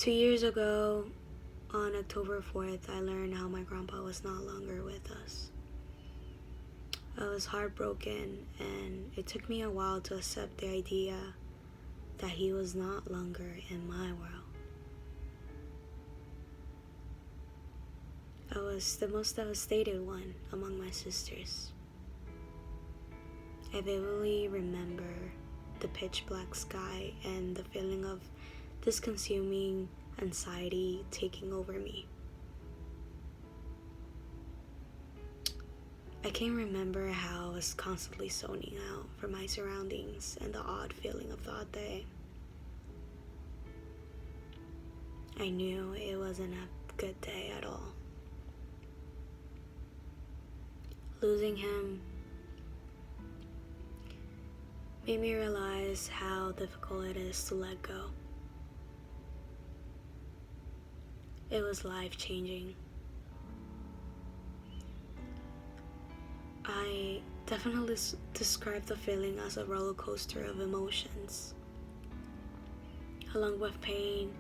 2 years ago, on October 4th, I learned how my grandpa was no longer with us. I was heartbroken, and it took me a while to accept the idea that he was not longer in my world. I was the most devastated one among my sisters. I vividly remember the pitch black sky and the feeling of this consuming anxiety taking over me. I can remember how I was constantly zoning out from my surroundings and the odd feeling of thought day. I knew it wasn't a good day at all. Losing him made me realize how difficult it is to let go. It was life-changing. I definitely describe the feeling as a roller coaster of emotions. Along with pain,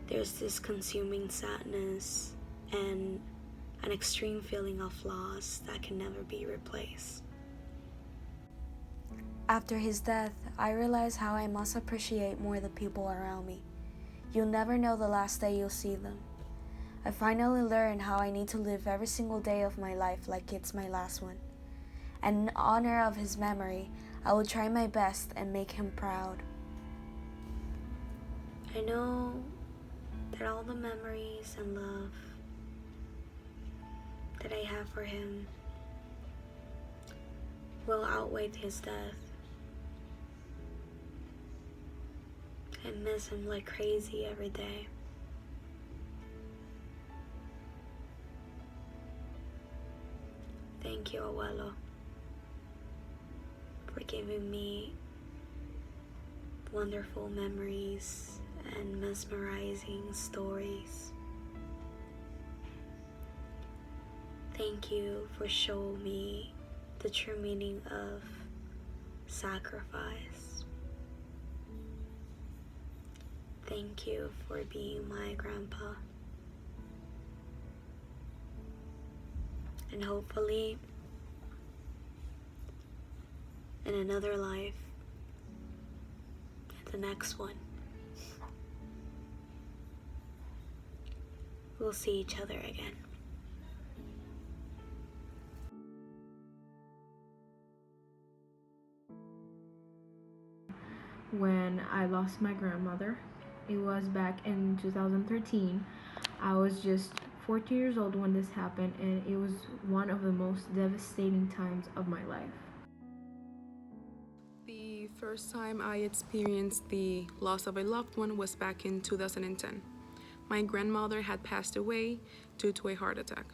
there's this consuming sadness and an extreme feeling of loss that can never be replaced. After his death, I realized how I must appreciate more the people around me. You'll never know the last day you'll see them. I finally learned how I need to live every single day of my life like it's my last one. And in honor of his memory, I will try my best and make him proud. I know that all the memories and love that I have for him will outweigh his death. I miss him like crazy every day. Thank you, Abuelo, for giving me wonderful memories and mesmerizing stories. Thank you for showing me the true meaning of sacrifice. Thank you for being my grandpa. And hopefully, in another life, the next one, we'll see each other again. When I lost my grandmother, it was back in 2013. I was just 14 years old when this happened, and it was one of the most devastating times of my life. The first time I experienced the loss of a loved one was back in 2010. My grandmother had passed away due to a heart attack.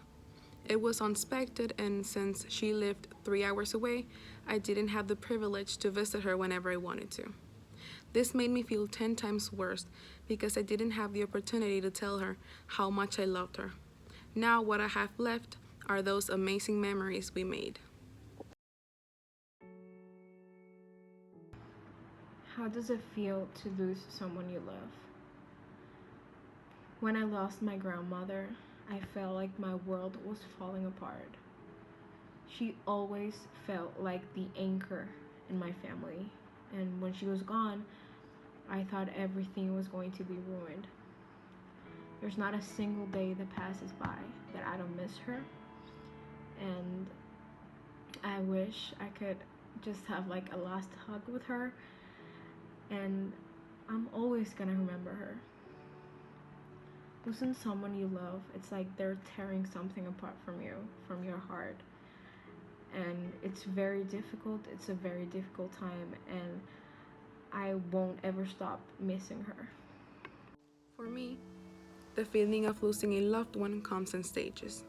It was unexpected, and since she lived 3 hours away, I didn't have the privilege to visit her whenever I wanted to. This made me feel 10 times worse because I didn't have the opportunity to tell her how much I loved her. Now what I have left are those amazing memories we made. How does it feel to lose someone you love? When I lost my grandmother, I felt like my world was falling apart. She always felt like the anchor in my family, and when she was gone, I thought everything was going to be ruined. There's not a single day that passes by that I don't miss her, and I wish I could just have like a last hug with her, and I'm always gonna remember her. Losing someone you love, it's like they're tearing something apart from you, from your heart. And it's very difficult, it's a very difficult time, and I won't ever stop missing her. For me, the feeling of losing a loved one comes in stages.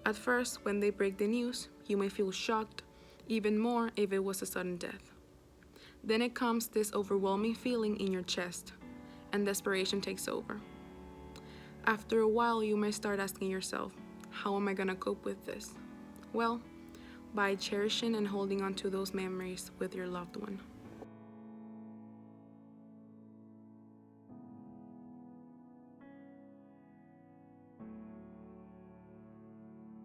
At first, when they break the news, you may feel shocked, even more if it was a sudden death. Then it comes this overwhelming feeling in your chest, and desperation takes over. After a while, you may start asking yourself, how am I gonna cope with this? Well, by cherishing and holding on to those memories with your loved one.